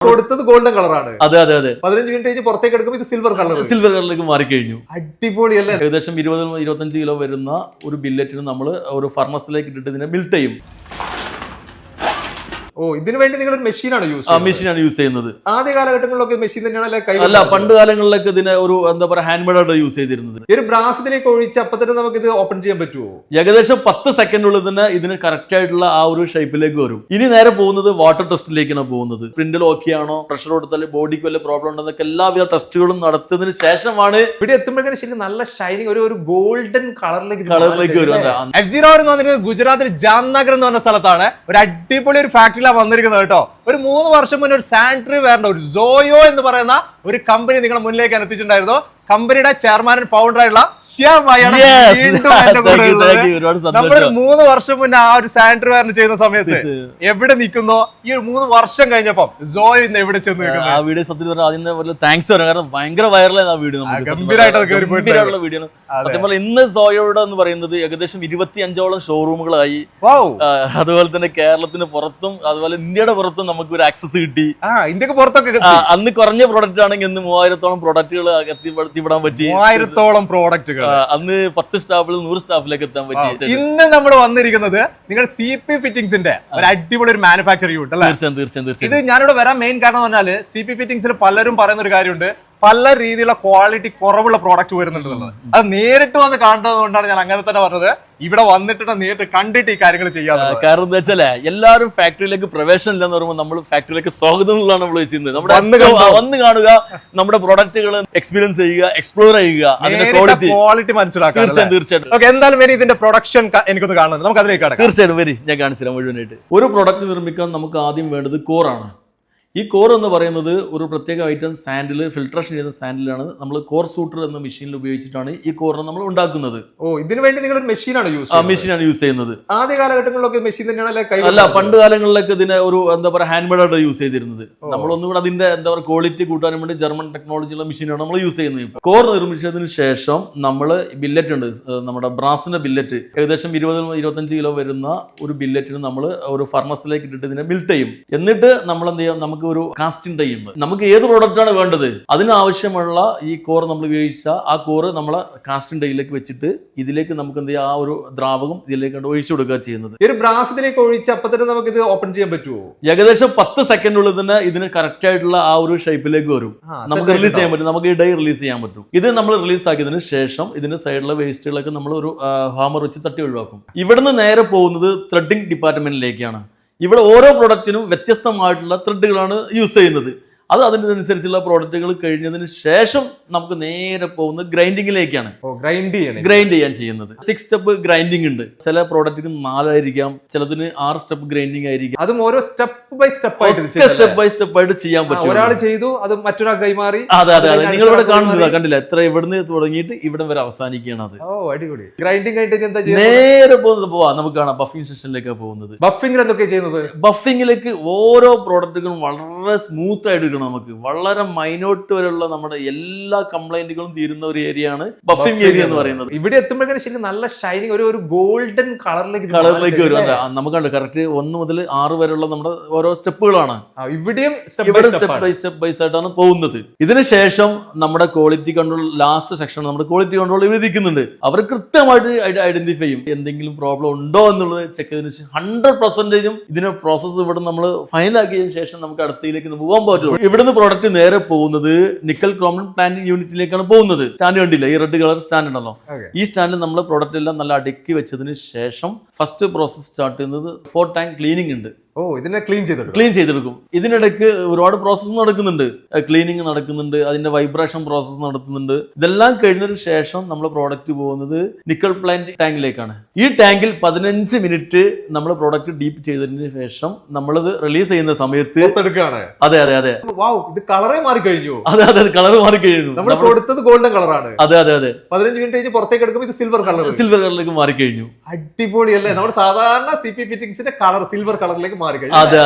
കൊടുത്തത് ഗോൾഡൻ കളറാണ്. അതെ അതെ അതെ 15 മിനിറ്റ് കഴിഞ്ഞ് പുറത്തേക്ക് എടുക്കുമ്പോൾ ഇത് സിൽവർ കളറിലേക്ക് മാറിക്കഴിഞ്ഞു. അടിപൊളിയല്ലേ? ഏകദേശം 20-25 കിലോ വരുന്ന ഒരു ബില്ലറ്റിന് നമ്മൾ ഒരു ഫർണസിലേക്ക് ഇട്ടിട്ട് ഇതിനെ മിൽറ്റ് ചെയ്യും. ഓ, ഇതിനു വേണ്ടി നിങ്ങൾ ഒരു മെഷീനാണ് യൂസ് ചെയ്യുന്നത്. ആദ്യ കാലഘട്ടങ്ങളിലൊക്കെ മെഷീൻ തന്നെയാണ് അല്ല, പണ്ട് കാലങ്ങളിലൊക്കെ ഇതിനെ ഒരു എന്താ പറയുക ഹാൻഡ് മെയ്ഡായിട്ട് യൂസ് ചെയ്തിരുന്നത്. ഒരു ബ്രാസിലേക്ക് ഒഴിച്ച് അപ്പൊ തന്നെ നമുക്ക് ഇത് ഓപ്പൺ ചെയ്യാൻ പറ്റുമോ? ഏകദേശം 10 സെക്കൻഡുള്ളിൽ തന്നെ ഇതിന് കറക്റ്റ് ആയിട്ടുള്ള ആ ഒരു ഷേപ്പിലേക്ക് വരും. ഇനി നേരെ പോകുന്നത് വാട്ടർ ടെസ്റ്റിലേക്കാണ് പോകുന്നത്. പ്രിന്റിൽ ഓക്കെ ആണോ, പ്രഷർ കൊടുത്താൽ ബോഡിക്ക് വല്ല പ്രോബ്ലം ഉണ്ടെന്നൊക്കെ എല്ലാവിധ ടെസ്റ്റുകളും നടത്തിയതിനു ശേഷമാണ് ഇവിടെ എത്തുമ്പോഴേക്കും ശരിക്കും നല്ല ഷൈനിങ് ഒരു ഗോൾഡൻ കളറിലേക്ക് വരും. F-Zero എന്ന് പറഞ്ഞിട്ട് ഗുജറാത്തിൽ ജാംനഗർ എന്ന് പറഞ്ഞ സ്ഥലത്താണ് ഒരു അടിപൊളി ഒരു ഫാക്ടറിയിലാണ് വന്നിരിക്കുന്നത് കേട്ടോ. ഒരു 3 വർഷം മുന്നേ ഒരു സാനിറ്ററി വെയറിന്റെ ഒരു സോയോ എന്ന് പറയുന്ന ഒരു കമ്പനി നിങ്ങളുടെ മുന്നിലേക്ക് എത്തിച്ചിട്ടുണ്ടായിരുന്നു. കമ്പനിയുടെ ചെയർമാൻ ആൻഡ് ഫൗണ്ടർ ആയിട്ടുള്ള നമ്മൾ 3 വർഷം മുന്നേ ആ ഒരു സാനിറ്ററി വെയറിന് ചെയ്യുന്ന സമയത്ത് എവിടെ നിൽക്കുന്നോ, ഈ ഒരു 3 വർഷം കഴിഞ്ഞപ്പോ സോയോ ഇന്ന് എവിടെ ചെന്ന് ആ വീഡിയോ സത്യം പറഞ്ഞാൽ അതിന് താങ്ക്സ് പറയാം. കാരണം ഭയങ്കര വൈറലായി ആ വീഡിയോ. വീഡിയോ സത്യം പറഞ്ഞാൽ ഇന്ന് സോയോയുടെ എന്ന് പറയുന്നത് ഏകദേശം 25ഓളം ഷോറൂമുകളായി. അതുപോലെ തന്നെ കേരളത്തിന് പുറത്തും അതുപോലെ ഇന്ത്യയുടെ പുറത്തും നമുക്ക് ഒരു ആക്സസ് കിട്ടി. ഇന്ത്യക്ക് പുറത്തൊക്കെ അന്ന് കുറഞ്ഞ പ്രോഡക്റ്റ് ആണെങ്കിൽ ഇന്ന് 3000ഓളം പ്രോഡക്റ്റുകൾ എത്തിപ്പെടാൻ പറ്റി. 1000ഓളം പ്രോഡക്റ്റുകൾ അന്ന് 10 സ്റ്റാഫിൽ 100 സ്റ്റാഫിലേക്ക് എത്താൻ പറ്റി. ഇന്ന് നമ്മൾ വന്നിരിക്കുന്നത് നിങ്ങൾ CP ഫിറ്റിംഗ്സിന്റെ ഒരു അടിപൊളി ഒരു മാനുഫാക്ചറിംഗ് യൂണിറ്റ് അല്ലേ? തീർച്ചയായും. ഇത് ഞാനിവിടെ വരാൻ മെയിൻ കാരണം എന്ന് പറഞ്ഞാൽ CP ഫിറ്റിംഗ്സിൽ പലരും പറയുന്ന ഒരു കാര്യമുണ്ട്, പല രീതിയിലുള്ള ക്വാളിറ്റി കുറവുള്ള പ്രോഡക്റ്റ് വരുന്നുണ്ടെന്നുള്ളത്. അത് നേരിട്ട് വന്ന് കാണുന്നത് കൊണ്ടാണ് ഞാൻ അങ്ങനെ തന്നെ പറഞ്ഞത്. ഇവിടെ വന്നിട്ട് നേരിട്ട് കണ്ടിട്ട് ഈ കാര്യങ്ങൾ ചെയ്യാം. കാരണം എന്താ വെച്ചാല് എല്ലാവരും ഫാക്ടറിയിലേക്ക് പ്രവേശനം ഇല്ലെന്ന് പറയുമ്പോൾ നമ്മൾ ഫാക്ടറിയിലേക്ക് സ്വാഗതം എന്നുള്ളതാണ് നമ്മൾ ചെയ്യുന്നത്. വന്ന് കാണുക, നമ്മുടെ പ്രോഡക്റ്റുകൾ എക്സ്പീരിയൻസ് ചെയ്യുക, എക്സ്പ്ലോർ ചെയ്യുക, അതിന്റെ ക്വാളിറ്റി മനസ്സിലാക്കുക. തീർച്ചയായിട്ടും. എന്തായാലും ഇതിന്റെ പ്രൊഡക്ഷൻ എനിക്കൊന്ന് കാണുന്നത്, നമുക്ക് അതിലേക്ക് കടക്കാം. തീർച്ചയായിട്ടും വരി, ഞാൻ കാണിച്ചുതരാം മുഴുവനായിട്ട്. ഒരു പ്രോഡക്റ്റ് നിർമ്മിക്കാൻ നമുക്ക് ആദ്യം വേണ്ടത് കോറാണ്. ഈ കോർ എന്ന് പറയുന്നത് ഒരു പ്രത്യേക ഐറ്റം സാൻഡിൽ ഫിൽട്രേഷൻ ചെയ്യുന്ന സാൻഡിലാണ്. നമ്മൾ കോർ സൂട്ടർ എന്ന മെഷീനിൽ ഉപയോഗിച്ചിട്ടാണ് ഈ കോറിനെ നമ്മൾ ഉണ്ടാക്കുന്നത്. ഓ, ഇതിനു വേണ്ടി നിങ്ങൾ ഒരു മെഷീനാണ് യൂസ് ചെയ്യുന്നത്. ആദ്യ കാലഘട്ടങ്ങളിലൊക്കെ മെഷീൻ തന്നെയാണ്. അല്ല, പണ്ട് കാലങ്ങളിലൊക്കെ ഇതിനെ ഒരു എന്താ പറയുക ഹാൻഡ് മെയ്ഡായിട്ട് യൂസ് ചെയ്തിരുന്നത്. നമ്മളൊന്നുകൂടെ അതിന്റെ എന്താ പറയുക ക്വാളിറ്റി കൂട്ടാനും വേണ്ടി ജർമ്മൻ ടെക്നോളജിയുള്ള മെഷീനാണ് നമ്മൾ യൂസ് ചെയ്യുന്നത്. കോർ നിർമ്മിച്ചതിന് ശേഷം നമ്മൾ ബില്ലറ്റ് ഉണ്ട്, നമ്മുടെ ബ്രാസിന്റെ ബില്ലറ്റ്. ഏകദേശം 20-25 കിലോ വരുന്ന ഒരു ബില്ലറ്റിന് നമ്മൾ ഒരു ഫർണസിലേക്ക് ഇട്ടിട്ട് ഇതിനെ മിൽറ്റ് ചെയ്യും. എന്നിട്ട് നമ്മൾ എന്ത് ചെയ്യാം, നമുക്ക് ഒരു കാസ്റ്റിംഗ് ഡൈ ഉണ്ട്. നമുക്ക് ഏത് പ്രോഡക്റ്റ് ആണ് വേണ്ടത് അതിനാവശ്യമുള്ള ഈ കോർ നമ്മൾ ഉപയോഗിച്ച ആ കോറ് നമ്മളെ കാസ്റ്റിംഗ് ഡൈയിലേക്ക് വെച്ചിട്ട് ഇതിലേക്ക് നമുക്ക് എന്ത് ചെയ്യാം, ആ ഒരു ദ്രാവകം ഇതിലേക്ക് ഒഴിച്ചു കൊടുക്കുക ചെയ്യുന്നത്. ഒരു ബ്രാസിലേക്ക് ഒഴിച്ച് അപ്പൊ തന്നെ നമുക്ക് ഇത് ഓപ്പൺ ചെയ്യാൻ പറ്റുമോ? ഏകദേശം 10 സെക്കൻഡുള്ളിൽ തന്നെ ഇതിന് കറക്റ്റ് ആയിട്ടുള്ള ആ ഒരു ഷേപ്പിലേക്ക് വരും. നമുക്ക് റിലീസ് ചെയ്യാൻ പറ്റും. നമുക്ക് ഈ ഡൈ റിലീസ് ചെയ്യാൻ പറ്റും. ഇത് നമ്മൾ റിലീസ് ആക്കിയതിന് ശേഷം ഇതിന്റെ സൈഡിലെ വേസ്റ്റുകളൊക്കെ നമ്മൾ ഒരു ഹാമർ വെച്ച് തട്ടി ഒഴിവാക്കും. ഇവിടുന്ന് നേരെ പോകുന്നത് ത്രെഡിംഗ് ഡിപ്പാർട്ട്മെന്റിലേക്കാണ്. ഇവിടെ ഓരോ പ്രൊഡക്റ്റിനും വ്യത്യസ്തമായിട്ടുള്ള ത്രെഡുകളാണ് യൂസ് ചെയ്യുന്നത്. അത് അതിനനുസരിച്ചുള്ള പ്രോഡക്റ്റുകൾ കഴിഞ്ഞതിന് ശേഷം നമുക്ക് നേരെ പോകുന്നത് ഗ്രൈൻഡിങ്ങിലേക്കാണ്. ഗ്രൈൻഡ് ചെയ്യാൻ ചെയ്യുന്നത് 6 സ്റ്റെപ്പ് ഗ്രൈൻഡിങ് ഉണ്ട്. ചില പ്രോഡക്റ്റിന് 4 ആയിരിക്കാം, ചിലതിന് 6 സ്റ്റെപ്പ് ഗ്രൈൻഡിങ് ആയിരിക്കും. അതും ഓരോ സ്റ്റെപ്പ് ബൈ സ്റ്റെപ്പ് ആയിട്ട് ചെയ്യാൻ പറ്റും. ഒരാൾ ചെയ്തു, അത് മറ്റൊരാൾ കൈമാറി. അതെ. നിങ്ങൾ ഇവിടെ കാണുന്നത് കണ്ടില്ല, എത്ര ഇവിടുന്ന് തുടങ്ങിയിട്ട് ഇവിടെ വരെ അവസാനിക്കുകയാണ്. അത് അടിപൊളി. ഗ്രൈൻഡിങ് ആയിട്ട് നേരെ പോകുന്നത് നമുക്ക് കാണാം ബഫിംഗ് സെക്ഷനിലേക്കാണ് പോകുന്നത്. ബഫിംഗിൽ എന്തൊക്കെ ചെയ്യുന്നത്? ബഫിംഗിലേക്ക് ഓരോ പ്രോഡക്റ്റുകളും വളരെ സ്മൂത്ത് ആയിട്ട് നമുക്ക് വളരെ മൈനോട്ട് വരെയുള്ള നമ്മുടെ എല്ലാ കംപ്ലൈന്റുകളും തീരുന്ന ഒരു ഏരിയ ആണ് ബഫിംഗ് ഏരിയ എന്ന് പറയുന്നത്. ഇവിടെ എത്തുമ്പോഴേക്കും ശരിക്കും നല്ല ഷൈനിങ് ഒരു ഗോൾഡൻ കളറിലേക്ക് വരും. നമുക്ക് കറക്റ്റ് 1 മുതൽ 6 വരെയുള്ള നമ്മുടെ ഓരോ സ്റ്റെപ്പുകളാണ്. ഇവിടെയും സ്റ്റെപ്പ് ബൈ ആയിട്ടാണ് പോകുന്നത്. ഇതിനുശേഷം നമ്മുടെ ക്വാളിറ്റി കൺട്രോൾ ലാസ്റ്റ് സെക്ഷൻ നമ്മുടെ ക്വാളിറ്റി കൺട്രോൾ ഇരിക്കുന്നുണ്ട്. അവർ കൃത്യമായിട്ട് ഐഡന്റിഫൈ ചെയ്യും എന്തെങ്കിലും പ്രോബ്ലം ഉണ്ടോ എന്നുള്ളത് ചെക്ക് ചെയ്തതിനു ശേഷം 100% ഇതിന്റെ പ്രോസസ്സ് ഇവിടെ നമ്മൾ ഫൈനലാക്കിയതിനു ശേഷം നമുക്ക് അടുത്തയിലേക്ക് പോകാൻ പറ്റുള്ളൂ. ഇവിടുന്ന് പ്രോഡക്റ്റ് നേരെ പോകുന്നത് നിക്കൽ ക്രോമിയം പ്ലാന്റ് യൂണിറ്റിലേക്കാണ് പോകുന്നത്. സ്റ്റാൻഡ് കണ്ടില്ല, ഈ റെഡ് കളർ സ്റ്റാൻഡ് ഉണ്ടല്ലോ. ഈ സ്റ്റാൻഡിൽ നമ്മൾ പ്രോഡക്റ്റ് എല്ലാം നല്ല അടുക്കി വെച്ചതിന് ശേഷം ഫസ്റ്റ് പ്രോസസ് സ്റ്റാർട്ട് ചെയ്യുന്നത് 4 ടാങ്ക് ക്ലീനിങ് ഉണ്ട്. ഇതിനെ ക്ലീൻ ചെയ്തെടുക്കും. ഇതിനിടയ്ക്ക് ഒരുപാട് പ്രോസസ്സ് നടക്കുന്നുണ്ട്. ക്ലീനിങ് നടക്കുന്നുണ്ട്, അതിന്റെ വൈബ്രേഷൻ പ്രോസസ്സ് നടത്തുന്നുണ്ട്. ഇതെല്ലാം കഴിഞ്ഞതിന് ശേഷം നമ്മൾ പ്രോഡക്റ്റ് പോകുന്നത് നിക്കൽ പ്ലാന്റ് ടാങ്കിലേക്കാണ്. ഈ ടാങ്കിൽ 15 മിനിറ്റ് നമ്മൾ പ്രോഡക്റ്റ് ഡീപ്പ് ചെയ്തതിന് ശേഷം നമ്മളിത് റിലീസ് ചെയ്യുന്ന സമയത്ത് അതെ ഇത് കളറേ മാറി കഴിഞ്ഞു. അതെ കളർ മാറി കഴിഞ്ഞു. നമ്മൾ കൊടുത്തത് ഗോൾഡൻ കളറാണ്. അതെ 15 മിനിറ്റ് കഴിഞ്ഞ് പുറത്തേക്ക് എടുക്കുമ്പോൾ ഇത് സിൽവർ കളറിലേക്ക് മാറി കഴിഞ്ഞു. അടിപൊളിയല്ലേ? നമ്മൾ സാധാരണ CP ഫിറ്റിംഗ്സിന്റെ കളർ സിൽവർ കളറിലേക്ക്. അതെ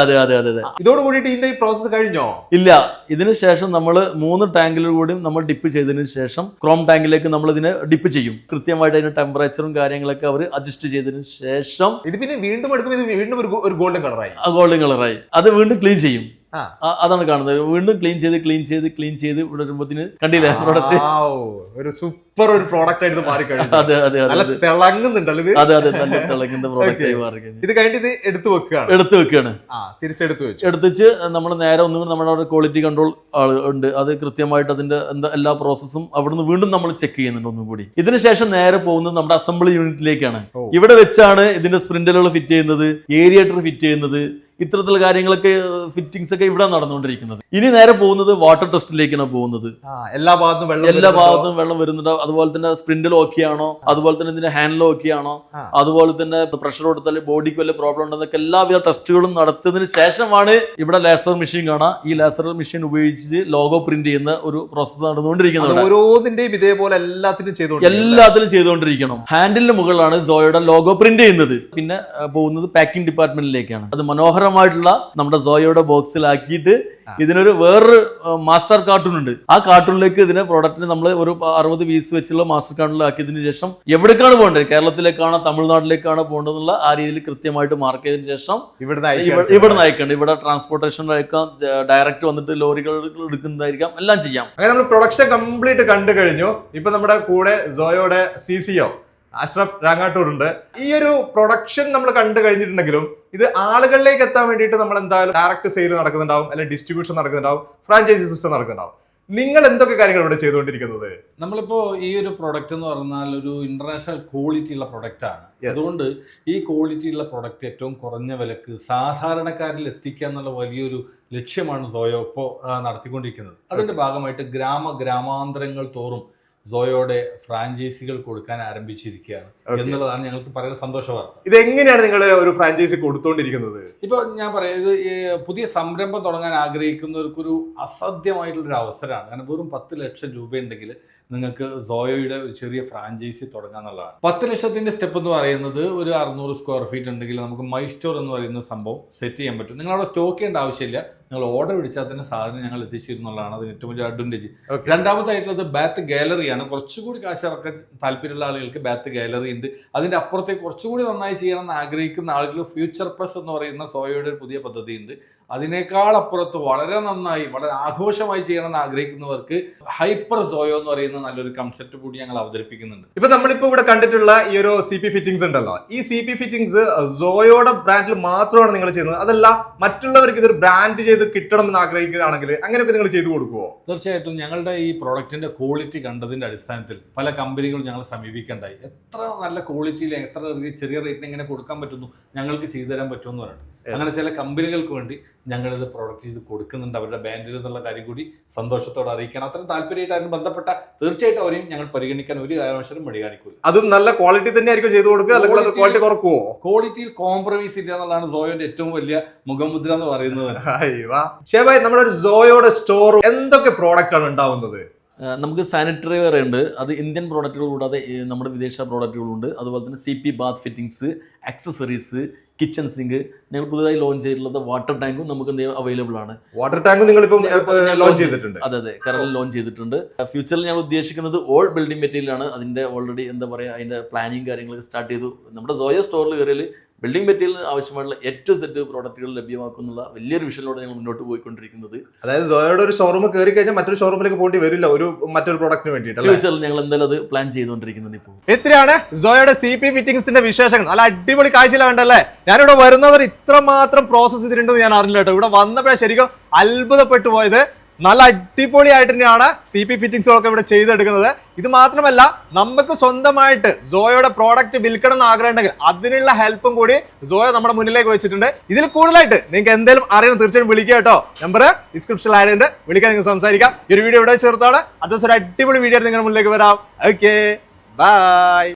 ഇതോട് കൂടിയിട്ട് ഇതിന്റെ പ്രോസസ് കഴിഞ്ഞോ? ഇല്ല, ഇതിനു ശേഷം നമ്മൾ 3 ടാങ്കിലും കൂടി നമ്മൾ ഡിപ്പ് ചെയ്തതിനു ശേഷം ക്രോം ടാങ്കിലേക്ക് നമ്മൾ ഇതിനെ ഡിപ്പ് ചെയ്യും. കൃത്യമായിട്ട് അതിന്റെ ടെമ്പറേച്ചറും കാര്യങ്ങളൊക്കെ അവർ അഡ്ജസ്റ്റ് ചെയ്തതിനു ശേഷം ഇത് പിന്നെ വീണ്ടും എടുക്കുമ്പോൾ ഇത് വീണ്ടും ഒരു ഗോൾഡൻ കളറായി. അത് വീണ്ടും ക്ലീൻ ചെയ്യും. അതാണ് കാണുന്നത്. വീണ്ടും ക്ലീൻ ചെയ്ത് ഇവിടെ വരുമ്പോഴത്തേന് കണ്ടില്ലേ പ്രോഡക്റ്റ് ഒരു സൂപ്പർ ഒരു പ്രോഡക്റ്റ് ആയിട്ട് മാറിക്കഴിഞ്ഞു. അതെ തിളങ്ങുന്നുണ്ടല്ലോ ഇത്. അതെ നല്ല തിളങ്ങുന്ന പ്രോഡക്റ്റ് ആയി മാറി. ഇത് കഴിഞ്ഞിട്ട് ഇത് എടുത്തു വെക്കുകയാണ്. എടുത്ത് വെച്ച് നമ്മൾ നേരെ ഒന്നും നമ്മുടെ അവിടെ ക്വാളിറ്റി കൺട്രോൾ ആൾ ഉണ്ട്. അത് കൃത്യമായിട്ട് അതിന്റെ എല്ലാ പ്രോസസ്സും അവിടുന്ന് വീണ്ടും നമ്മൾ ചെക്ക് ചെയ്യുന്നുണ്ട് ഒന്നും കൂടി. ഇതിനുശേഷം നേരെ പോകുന്നത് നമ്മുടെ അസംബ്ലി യൂണിറ്റിലേക്കാണ്. ഇവിടെ വെച്ചാണ് ഇതിന്റെ സ്പ്രിന്റലുകൾ ഫിറ്റ് ചെയ്യുന്നത്, ഏരിയേറ്റർ ഫിറ്റ് ചെയ്യുന്നത്, ഇത്തരത്തിലുള്ള കാര്യങ്ങളൊക്കെ ഫിറ്റിംഗ്സ് ഒക്കെ ഇവിടെ നടന്നുകൊണ്ടിരിക്കുന്നത്. ഇനി നേരെ പോകുന്നത് വാട്ടർ ടെസ്റ്റിലേക്കാണ് പോകുന്നത്. എല്ലാ ഭാഗത്തും വെള്ളം വരുന്നുണ്ടോ, അതുപോലെ തന്നെ സ്പ്രിന്റൽ ഓക്കെ ആണോ, അതുപോലെ തന്നെ ഇതിന്റെ ഹാൻഡിൽ ഓക്കെ ആണോ, അതുപോലെ തന്നെ പ്രഷർ കൊടുത്താൽ ബോഡിക്ക് വല്ല പ്രോബ്ലം ഉണ്ടെന്നൊക്കെ എല്ലാവിധ ടെസ്റ്റുകളും നടത്തിയതിനു ശേഷമാണ് ഇവിടെ ലേസർ മെഷീൻ കാണാം. ഈ ലേസർ മെഷീൻ ഉപയോഗിച്ച് ലോഗോ പ്രിന്റ് ചെയ്യുന്ന ഒരു പ്രോസസ് നടന്നുകൊണ്ടിരിക്കുന്നത്. ഓരോന്നിന്റെയും ഇതേപോലെ എല്ലാത്തിലും ചെയ്തുകൊണ്ടിരിക്കണം. ഹാൻഡിലിന് മുകളിലാണ് സോയയുടെ ലോഗോ പ്രിന്റ് ചെയ്യുന്നത്. പിന്നെ പോകുന്നത് പാക്കിംഗ് ഡിപ്പാർട്ട്മെന്റിലേക്കാണ്. അത് മനോഹരമായിട്ടുള്ള നമ്മുടെ സോയയുടെ ബോക്സിലാക്കിയിട്ട് ഇതിനൊരു വേറൊരു മാസ്റ്റർ കാർട്ടൂൺ ഉണ്ട്. ആ കാർട്ടൂണിലേക്ക് ഇതിനെ പ്രോഡക്റ്റിന് നമ്മൾ ഒരു 60 പീസ് വെച്ചുള്ള മാസ്റ്റർ കാർട്ടൂണിലാക്കിയതിനു ശേഷം എവിടേക്കാണ് പോകേണ്ടത്, കേരളത്തിലേക്കാണോ തമിഴ്നാട്ടിലേക്കാണോ പോകേണ്ടതെന്നുള്ള ആ രീതിയിൽ കൃത്യമായിട്ട് മാർക്ക് ചെയ്തതിനു ശേഷം ഇവിടെ അയക്കേണ്ടത്. ഇവിടെ ട്രാൻസ്പോർട്ടേഷൻ അയക്കാം, ഡയറക്റ്റ് വന്നിട്ട് ലോറികൾ എടുക്കുന്നതായിരിക്കാം, എല്ലാം ചെയ്യാം. അങ്ങനെ നമ്മൾ പ്രൊഡക്ഷൻ കംപ്ലീറ്റ് കണ്ടു കഴിഞ്ഞു. ഇപ്പൊ നമ്മുടെ കൂടെ സോയയുടെ CCO അഷ്റഫ് രാങ്ങാട്ടൂർ ഉണ്ട്. ഈ ഒരു പ്രൊഡക്ഷൻ നമ്മൾ കണ്ടു കഴിഞ്ഞിട്ടുണ്ടെങ്കിലും ഇത് ആളുകളിലേക്ക് എത്താൻ വേണ്ടിയിട്ട് നമ്മൾ എന്തായാലും ഡയറക്റ്റ് സെയിൽ നടക്കുന്നുണ്ടാവും, അല്ലെങ്കിൽ ഡിസ്ട്രിബ്യൂഷൻ നടക്കുന്നുണ്ടാവും, ഫ്രാഞ്ചൈസി സിസ്റ്റം നടക്കുന്നുണ്ടാവും. നിങ്ങൾ എന്തൊക്കെ കാര്യങ്ങൾ ഇവിടെ ചെയ്തുകൊണ്ടിരിക്കുന്നത്? നമ്മളിപ്പോൾ ഈ ഒരു പ്രൊഡക്റ്റ് എന്ന് പറഞ്ഞാൽ ഒരു ഇന്റർനാഷണൽ ക്വാളിറ്റി ഉള്ള പ്രൊഡക്റ്റ് ആണ്. അതുകൊണ്ട് ഈ ക്വാളിറ്റി ഉള്ള പ്രൊഡക്റ്റ് ഏറ്റവും കുറഞ്ഞ വിലക്ക് സാധാരണക്കാരിൽ എത്തിക്കുക എന്നുള്ള വലിയൊരു ലക്ഷ്യമാണ് സോയോ ഇപ്പോൾ നടത്തിക്കൊണ്ടിരിക്കുന്നത്. അതിന്റെ ഭാഗമായിട്ട് ഗ്രാമാന്തരങ്ങൾ തോറും സോയോയുടെ ഫ്രാഞ്ചൈസികൾ കൊടുക്കാൻ ആരംഭിച്ചിരിക്കുകയാണ് എന്നുള്ളതാണ് ഞങ്ങൾക്ക് പറയുന്ന സന്തോഷ വാർത്ത. ഇതെങ്ങനെയാണ് നിങ്ങൾ ഒരു ഫ്രാഞ്ചൈസി കൊടുത്തോണ്ടിരിക്കുന്നത്? ഇപ്പോൾ ഞാൻ പറയാം, ഇത് പുതിയ സംരംഭം തുടങ്ങാൻ ആഗ്രഹിക്കുന്നവർക്കൊരു അസാധ്യമായിട്ടുള്ളൊരു അവസരമാണ്. കാരണം വെറും 10 ലക്ഷം രൂപ ഉണ്ടെങ്കിൽ നിങ്ങൾക്ക് സോയോയുടെ ഒരു ചെറിയ ഫ്രാഞ്ചൈസി തുടങ്ങാൻ എന്നുള്ളതാണ്. 10 ലക്ഷത്തിന്റെ സ്റ്റെപ്പ് എന്ന് പറയുന്നത് ഒരു 600 സ്ക്വയർ ഫീറ്റ് ഉണ്ടെങ്കിൽ നമുക്ക് മൈ സ്റ്റോർ എന്ന് പറയുന്ന സംഭവം സെറ്റ് ചെയ്യാൻ പറ്റും. നിങ്ങൾ അവിടെ സ്റ്റോക്ക് ചെയ്യേണ്ട ആവശ്യമില്ല. നിങ്ങൾ ഓർഡർ പിടിച്ചാൽ തന്നെ സാധനം ഞങ്ങൾ എത്തിച്ചിരുന്നുള്ളതാണ് അതിന് ഏറ്റവും വലിയ അഡ്വാൻറ്റേജ്. രണ്ടാമതായിട്ടുള്ളത് ബാത്ത് ഗാലറിയാണ്. കുറച്ചുകൂടി കാശ് ഇറക്കാൻ താല്പര്യമുള്ള ആളുകൾക്ക് ബാത്ത് ഗാലറി ഉണ്ട്. അതിന്റെ അപ്പുറത്തേക്ക് കുറച്ചുകൂടി നന്നായി ചെയ്യണമെന്ന് ആഗ്രഹിക്കുന്ന ആളുകൾ ഫ്യൂച്ചർ പ്ലസ് എന്ന് പറയുന്ന സോയോയുടെ ഒരു പുതിയ പദ്ധതി ഉണ്ട്. അതിനേക്കാൾ അപ്പുറത്ത് വളരെ നന്നായി വളരെ ആഘോഷമായി ചെയ്യണമെന്ന് ആഗ്രഹിക്കുന്നവർക്ക് ഹൈപ്പർ സോയോ എന്ന് പറയുന്ന നല്ലൊരു കൺസെപ്റ്റ് കൂടി ഞങ്ങൾ അവതരിപ്പിക്കുന്നുണ്ട്. ഇപ്പൊ നമ്മളിപ്പോ ഇവിടെ കണ്ടിട്ടുള്ള ഈ ഒരു CP ഫിറ്റിംഗ്സ് ഉണ്ടല്ലോ, ഈ CP ഫിറ്റിംഗ്സ് സോയോയുടെ ബ്രാൻഡിൽ മാത്രമാണ് നിങ്ങൾ ചെയ്യുന്നത്, അതല്ല മറ്റുള്ളവർക്ക് ഇതൊരു ബ്രാൻഡ് ചെയ്ത് കിട്ടണം എന്ന് ആഗ്രഹിക്കുകയാണെങ്കിൽ അങ്ങനെയൊക്കെ നിങ്ങൾ ചെയ്തു കൊടുക്കുമോ? തീർച്ചയായിട്ടും. ഞങ്ങളുടെ ഈ പ്രോഡക്റ്റിന്റെ ക്വാളിറ്റി കണ്ടതിന്റെ അടിസ്ഥാനത്തിൽ പല കമ്പനികളും ഞങ്ങൾ സമീപിക്കേണ്ടായി. എത്ര നല്ല ക്വാളിറ്റിയിൽ എത്ര ചെറിയ റേറ്റിന് എങ്ങനെ കൊടുക്കാൻ പറ്റുന്നു, ഞങ്ങൾക്ക് ചെയ്തു തരാൻ പറ്റുമെന്ന് പറഞ്ഞിട്ട് അങ്ങനെ ചില കമ്പനികൾക്ക് വേണ്ടി ഞങ്ങളിത് പ്രോഡക്റ്റ് ചെയ്ത് കൊടുക്കുന്നുണ്ട്. അവരുടെ ബാൻഡിൽ എന്നുള്ള കാര്യം കൂടി സന്തോഷത്തോടെ അറിയിക്കണം. അത്രയും താല്പര്യമായിട്ട് അതിന് ബന്ധപ്പെട്ട തീർച്ചയായിട്ടും അവരെയും ഞങ്ങൾ പരിഗണിക്കാൻ ഒരു കാരണവശാലും മടി കാണിക്കില്ല. അതും നല്ല ക്വാളിറ്റി തന്നെ ആയിരിക്കും ചെയ്തു കൊടുക്കുക, അല്ലെങ്കിൽ ക്വാളിറ്റി കുറക്കുമോ? ക്വാളിറ്റിയിൽ കോംപ്രമൈസ് ഇല്ല എന്നുള്ളതാണ് സോയോന്റെ ഏറ്റവും വലിയ മുഖമുദ്ര എന്ന് പറയുന്നത്. ഷേബായ്, നമ്മുടെ ഒരു സോയോയുടെ സ്റ്റോർ എന്തൊക്കെ പ്രോഡക്റ്റ് ആണ് ഉണ്ടാവുന്നത്? നമുക്ക് സാനിറ്ററി വെയർ ഉണ്ട്. അത് ഇന്ത്യൻ പ്രോഡക്റ്റുകൾ കൂടാതെ നമ്മുടെ വിദേശ പ്രോഡക്റ്റുകളുണ്ട്. അതുപോലെ തന്നെ CP Baat fittings, accessories, kitchen sink. ഞങ്ങൾ പുതുതായി ലോഞ്ച് ചെയ്തിട്ടുള്ളത് വാട്ടർ ടാങ്കും നമുക്ക് അവൈലബിൾ ആണ്. വാട്ടർ ടാങ്ക് നിങ്ങൾ ഇപ്പം ലോഞ്ച് ചെയ്തിട്ടുണ്ട്? അതെ കറന്റ് ലോഞ്ച് ചെയ്തിട്ടുണ്ട്. ഫ്യൂച്ചറിൽ ഞങ്ങൾ ഉദ്ദേശിക്കുന്നത് ഓൾ ബിൽഡിംഗ് മെറ്റീരിയൽ ആണ്. അതിന്റെ ഓൾറെഡി എന്താ പറയുക, അതിന്റെ പ്ലാനിങ് കാര്യങ്ങളൊക്കെ സ്റ്റാർട്ട് ചെയ്തു. നമ്മുടെ സോയോ സ്റ്റോറിൽ കയറിയാൽ ബിൽഡിംഗ് മെറ്റീരിയൽ ആവശ്യമായിട്ടുള്ള ഏറ്റവും സെറ്റ് പ്രോഡക്റ്റുകൾ ലഭ്യമാക്കുന്നുള്ള വലിയൊരു വിഷനിലൂടെ ഞങ്ങൾ മുന്നോട്ട് പോയിക്കൊണ്ടിരിക്കുന്നത്. അതായത് സോയോയുടെ ഒരു ഷോറൂം കയറി കഴിഞ്ഞാൽ മറ്റൊരു ഷോറൂമിലേക്ക് പോകേണ്ടി വരില്ല മറ്റൊരു പ്രോഡക്റ്റിന് വേണ്ടിയിട്ട്. ഫ്യൂച്ചറിൽ ഞങ്ങൾ എന്തായാലും അത് പ്ലാൻ ചെയ്തുകൊണ്ടിരിക്കുന്നത്. ഇപ്പോൾ എത്രയാണ് സോയോയുടെ CP ഫിറ്റിംഗ്സിന്റെ വിശേഷങ്ങൾ. നല്ല അടിപൊളി കാഴ്ചയിലാണ്ടല്ലേ. ഞാനിവിടെ വരുന്നവർ ഇത്രമാത്രം പ്രോസസ് ചെയ്തിട്ടുണ്ടെന്ന് ഞാൻ അറിഞ്ഞില്ല കേട്ടോ. ഇവിടെ വന്നപ്പോഴാണ് ശരിക്കും അത്ഭുതപ്പെട്ടു പോയത്. നല്ല അടിപൊളിയായിട്ട് തന്നെയാണ് CP ഫിറ്റിംഗ്സുകളൊക്കെ ഇവിടെ ചെയ്തെടുക്കുന്നത്. ഇത് മാത്രമല്ല, നമുക്ക് സ്വന്തമായിട്ട് സോയോയുടെ പ്രോഡക്റ്റ് വിൽക്കണം എന്ന് ആഗ്രഹം ഉണ്ടെങ്കിൽ അതിനുള്ള ഹെൽപ്പും കൂടി സോയോ നമ്മുടെ മുന്നിലേക്ക് വെച്ചിട്ടുണ്ട്. ഇതിൽ കൂടുതലായിട്ട് നിങ്ങൾക്ക് എന്തെങ്കിലും അറിയണം തീർച്ചയായും വിളിക്കുക കേട്ടോ. നമ്പർ ഡിസ്ക്രിപ്ഷനിൽ ആയതുകൊണ്ട് വിളിക്കാൻ നിങ്ങൾക്ക് സംസാരിക്കാം. ഈ ഒരു വീഡിയോ ഇവിടെ ചേർത്താണ്. അത് ഒരു അടിപൊളി വീഡിയോ നിങ്ങളുടെ മുന്നിലേക്ക് വരാം. Okay, by.